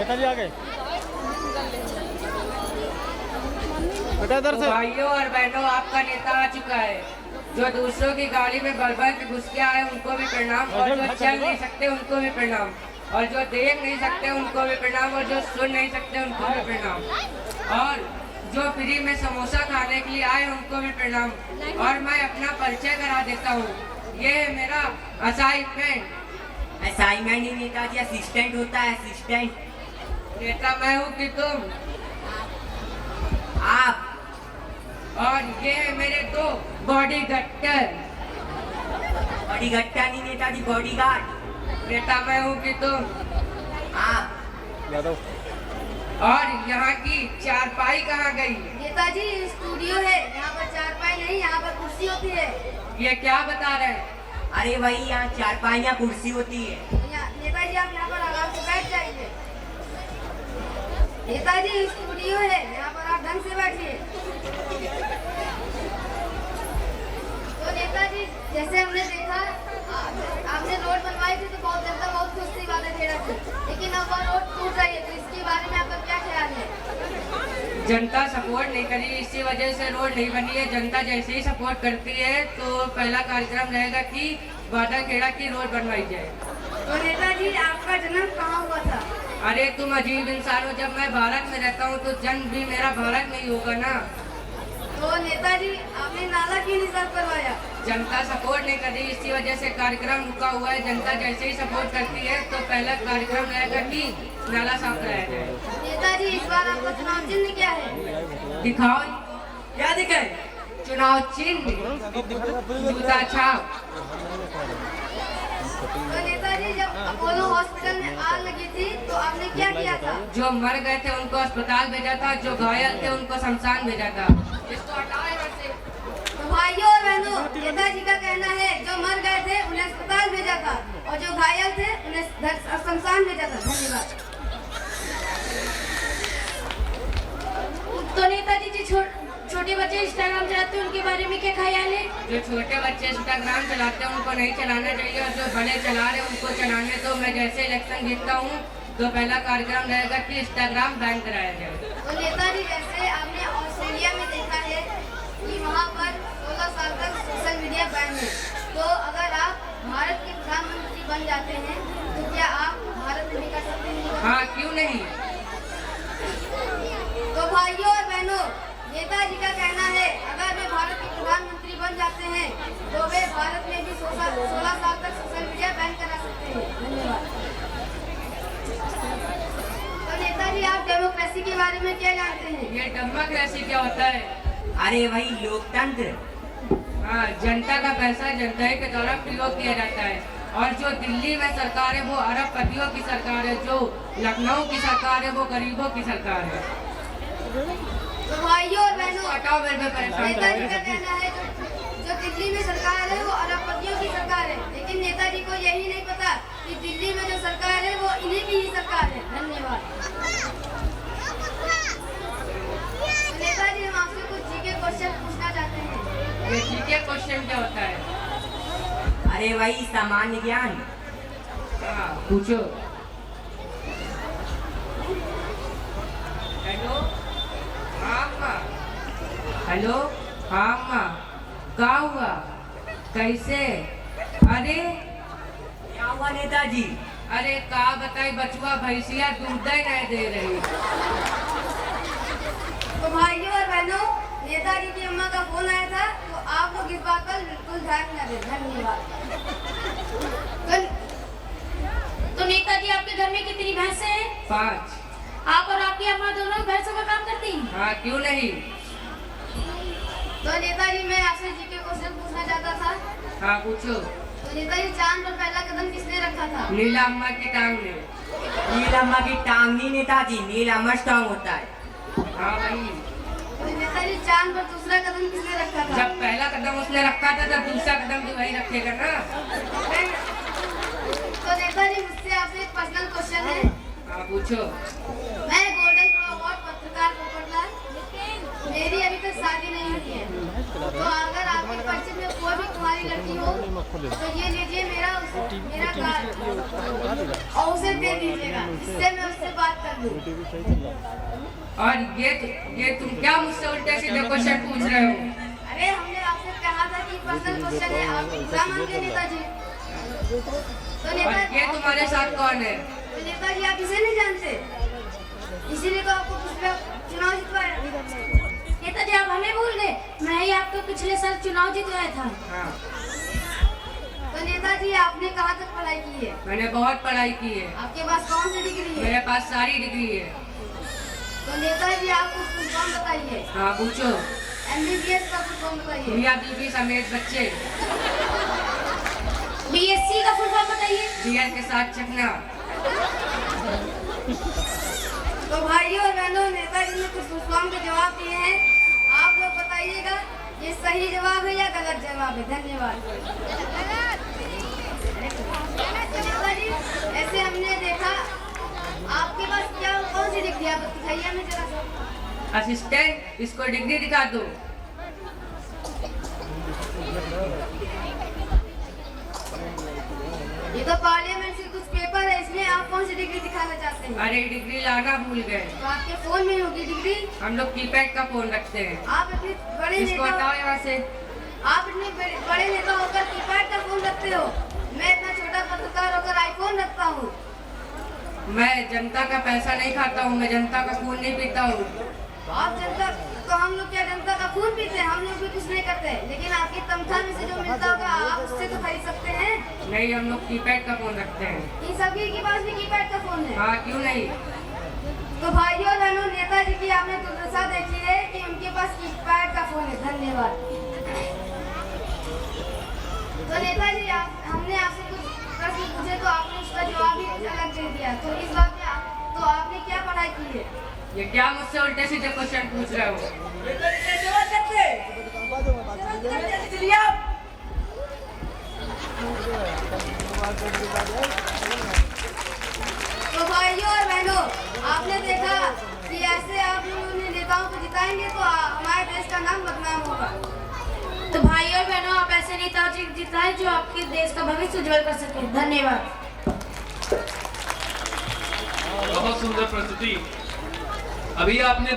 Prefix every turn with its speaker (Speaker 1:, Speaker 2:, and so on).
Speaker 1: नेताजी आ गए बेटा इधर से।
Speaker 2: भाइयों और बहनों, आपका नेता आ चुका है। जो दूसरों की गाड़ी में बढ़ के घुस के आए उनको भी प्रणाम, और जो चल नहीं सकते उनको भी प्रणाम, और जो देख नहीं सकते उनको भी प्रणाम, और जो सुन नहीं सकते उनको भी प्रणाम, और जो फ्री में समोसा खाने के लिए आए उनको भी प्रणाम। और मैं अपना परिचय करा देता हूँ। ये है मेरा असाइनमेंट।
Speaker 3: असाइनमेंट ही नेताजी असिस्टेंट होता है, असिस्टेंट।
Speaker 2: नेता मैं हूँ कि तुम
Speaker 3: आप।
Speaker 2: और ये है मेरे दो बॉडी गट्टर।
Speaker 3: बॉडी गट्टा नहीं नेताजी, बॉडी गार्ड।
Speaker 2: नेता मैं हूँ कि तुम
Speaker 3: आप।
Speaker 1: यादव।
Speaker 2: और यहाँ की चारपाई कहाँ गई?
Speaker 4: नेताजी स्टूडियो है, यहाँ पर चारपाई नहीं, यहाँ पर कुर्सी होती है।
Speaker 2: ये क्या बता रहे हैं?
Speaker 3: अरे भाई यहाँ चारपाइयाँ कुर्सी होती है।
Speaker 4: नेताजी आप यहाँ पर आराम से बैठ जाइए। नेताजी स्टूडियो है, यहाँ पर आप ढंग से बैठिए। तो नेताजी जैसे हमने देखा, आपने रोड बनवाई थी तो बहुत जनता बहुत खुश थी वादा खेड़ा से, लेकिन अब वह रोड टूट रही है, तो इसके बारे में आपका क्या ख्याल है?
Speaker 2: जनता सपोर्ट नहीं करी, इसी वजह से रोड नहीं बनी है। जनता जैसे ही सपोर्ट करती है तो पहला कार्यक्रम रहेगा कि वादा खेड़ा की रोड बनवाई जाए।
Speaker 4: तो नेताजी आपका जन्म कहाँ हुआ था?
Speaker 2: अरे तुम अजीब इंसान हो, जब मैं भारत में रहता हूँ तो जन्म भी मेरा भारत में ही होगा ना।
Speaker 4: तो नेताजी आपने नाला क्यों नहीं साफ करवाया?
Speaker 2: जनता सपोर्ट नहीं कर रही, इसी वजह से कार्यक्रम रुका हुआ है। जनता जैसे ही सपोर्ट करती है तो पहला कार्यक्रम रहेगा कि नाला साफ कराया जाए।
Speaker 4: नेताजी इस बार आपका चुनाव चिन्ह क्या है?
Speaker 2: दिखाओ क्या दिखाए? चुनाव चिन्ह जूता छाप।
Speaker 4: तो नेताजी जब अपोलो हॉस्पिटल में आग लगी थी तो आपने क्या किया था?
Speaker 2: जो मर गए थे उनको अस्पताल भेजा था, जो घायल थे उनको शमशान भेजा था। इसको हटाओ यहाँ से।
Speaker 4: तो भाइयों और बहनों, नेताजी का कहना है जो मर गए थे उन्हें अस्पताल भेजा था, और जो घायल थे उन्हें शमशान भेजा था। धन्यवाद। तो नेताजी जी छोटे बच्चे इंस्टाग्राम चलाते हैं, उनके बारे में क्या ख्याल है?
Speaker 2: जो छोटे बच्चे इंस्टाग्राम चलाते हैं उनको नहीं चलाना चाहिए, और जो बड़े चला रहे हैं उनको चलाने दो। मैं जैसे इलेक्शन जीतता हूँ तो पहला कार्यक्रम रहेगा कि इंस्टाग्राम बैन कराया जाए।
Speaker 4: तो नेताजी जैसे आपने ऑस्ट्रेलिया में देखा है कि वहाँ पर 16 साल तक सोशल मीडिया बैन है, तो अगर आप भारत के प्रधानमंत्री बन जाते हैं तो क्या आप भारत में भी कर सकते हैं?
Speaker 2: हाँ, क्यों नहीं।
Speaker 4: तो भाइयों और बहनों, नेताजी का कहना है अगर वे भारत के प्रधानमंत्री बन जाते हैं तो वे भारत में भी 16 साल तक सोशल मीडिया बैन करा सकते हैं। धन्यवाद। तो नेताजी आप डेमोक्रेसी के बारे में क्या जानते हैं?
Speaker 2: ये डेमोक्रेसी क्या होता है?
Speaker 3: अरे भाई लोकतंत्र।
Speaker 2: हाँ, जनता का पैसा जनता के द्वारा प्रयोग किया जाता है। और जो दिल्ली में सरकार है वो अरबपतियों की सरकार है, जो लखनऊ की सरकार है वो गरीबों की सरकार है।
Speaker 4: तो भाइयों और बहनों,
Speaker 2: हटाओ मेरे पे परेशान।
Speaker 4: नेताजी का कहना है जो दिल्ली में सरकार है वो अरबपतियों की सरकार है, लेकिन नेताजी को यही नहीं पता कि दिल्ली में जो सरकार है वो इन्हीं की ही सरकार है। धन्यवाद। तो नेताजी हम आपसे कुछ जीके क्वेश्चन पूछना चाहते हैं।
Speaker 2: ये जीके क्वेश्चन क्या होता है?
Speaker 3: अरे भाई सामान्य ज्ञान।
Speaker 2: हाँ, पूछो। हेलो हाँ माँ। हेलो हाँ माँ, क्या हुआ? कैसे? अरे
Speaker 3: क्या हुआ नेताजी?
Speaker 2: अरे का बताई बचुआ, भैंसिया दूध ही नहीं दे रही।
Speaker 4: तो भाइयों और बहनों, नेताजी की अम्मा का फोन आया था, तो आप लोग इस बात पर बिल्कुल ध्यान न दें। धन्यवाद। तो नेताजी आपके घर में कितनी भैंसें हैं?
Speaker 2: 5।
Speaker 4: आप और आपकी अम्मा दोनों भैंसों का काम करती हैं?
Speaker 2: हाँ, क्यों नहीं।
Speaker 4: तो नेताजी मैं आपसे जीके क्वेश्चन पूछना चाहता था।
Speaker 2: हाँ, पूछो।
Speaker 4: तो नेताजी चांद पर पहला कदम किसने रखा था?
Speaker 2: नीला अम्मा की टांग में।
Speaker 3: नीलम्मा की टांग नहीं नेताजी, नीलम्मा स्ट्रांग होता है।
Speaker 2: हाँ भाई।
Speaker 4: तो नेताजी चांद पर दूसरा कदम किसने रखा था?
Speaker 2: जब पहला कदम उसने रखा था तब दूसरा कदम भी वही रखेगा ना।
Speaker 4: तो नेताजी मुझसे आपसे एक पर्सनल क्वेश्चन है।
Speaker 2: हाँ, पूछो।
Speaker 4: मैं गोल्डन प्रो अवार्ड पत्रकार पोपटलाल, मेरी अभी तक शादी नहीं हुई है, तो अगर आपके परिचय में कोई भी कुमारी लड़की हो तो ये लीजिए मेरा कार्ड और उसे दे दीजिएगा, इससे मैं उससे बात कर लूं।
Speaker 2: और ये तुम क्या मुझसे उल्टे सीधे क्वेश्चन पूछ रहे हो?
Speaker 4: अरे हमने आपसे कहा था कि पर्सनल क्वेश्चन है, आप एग्जाम मांगे नेताजी। तो
Speaker 2: और
Speaker 4: नेताजी,
Speaker 2: ये तुम्हारे साथ कौन है?
Speaker 4: तो नेताजी आप इसे नहीं जानते, इसीलिए तो आपको पिछले चुनाव जितवाया।
Speaker 5: नेताजी आप हमें भूल गए, मैं ही आपको पिछले साल चुनाव जितवाया था।
Speaker 2: हाँ,
Speaker 4: तो नेताजी आपने कहाँ तक पढ़ाई की है?
Speaker 2: मैंने बहुत पढ़ाई की है।
Speaker 4: आपके पास कौन सी डिग्री है?
Speaker 2: मेरे पास सारी डिग्री है।
Speaker 4: तो नेताजी आप कुछ फुल फॉर्म बताइए।
Speaker 2: हाँ पूछो।
Speaker 4: MBBS का फुल फॉर्म बताइए।
Speaker 2: मियाँ बीवी समेत बच्चे।
Speaker 5: BSc का फुल फॉर्म बताइए।
Speaker 2: बियर के साथ चखना।
Speaker 4: तो भाइयों और बहनों, नेताजी ने कुछ फुल फॉर्म के जवाब दिए हैं, आप लोग बताइएगा ये सही जवाब है या गलत जवाब है। धन्यवाद। नेताजी, ऐसे हमने देखा आपके पास क्या कौन सी डिग्री है, आप दिखाइए हमें जरा सा।
Speaker 2: असिस्टेंट, इसको डिग्री दिखा दो।
Speaker 4: ये तो पार्लियामेंट से कुछ पेपर है, इसमें आप कौन सी डिग्री दिखाना चाहते हैं?
Speaker 2: अरे डिग्री लाना भूल गए।
Speaker 4: तो आपके फोन में होगी डिग्री।
Speaker 2: हम लोग कीपैड का फोन रखते हैं।
Speaker 4: आप इतने बड़े
Speaker 2: इसको
Speaker 4: नेता,
Speaker 2: हटाओ यहाँ से।
Speaker 4: आप इतने बड़े नेता होकर कीपैड का फोन रखते हो, मैं इतना छोटा पत्रकार होकर आईफोन रखता हूँ।
Speaker 2: मैं जनता का पैसा नहीं खाता हूँ, मैं जनता का खून नहीं पीता हूँ।
Speaker 4: आप जनता, तो हम लोग क्या जनता का खून पीते हैं? हम लोग भी कुछ नहीं करते, लेकिन आपकी तनख्वाह में से जो मिलता होगा आप उससे तो खरीद सकते हैं।
Speaker 2: नहीं, हम लोग कीपैड का फोन रखते हैं।
Speaker 4: इन सभी के पास भी कीपैड का फोन है।
Speaker 2: हाँ, क्यों नहीं?
Speaker 4: तो भाइयों और बहनों, नेताजी की आपने दुर्दशा देखी है कि उनके पास कीपैड का फोन है। धन्यवाद। तो नेताजी, हमने आपसे कुछ प्रश्न पूछे तो आपने उसका जवाब ही कुछ अलग दे दिया, तो इस बात में तो आपने क्या पढ़ाई की है?
Speaker 2: ये क्या मुझसे उल्टे सीधे क्वेश्चन पूछ रहे हो?
Speaker 4: तो भाइयों और बहनों, आपने देखा कि ऐसे आप लोगों ने नेताओं को जिताएंगे तो हमारे देश का नाम बदनाम होगा।
Speaker 5: तो भाई और बहनों, आप ऐसे नेता जिताएं जो आपके देश का भविष्य उज्जवल कर सके। धन्यवाद।
Speaker 6: बहुत सुंदर प्रस्तुति। अभी आपने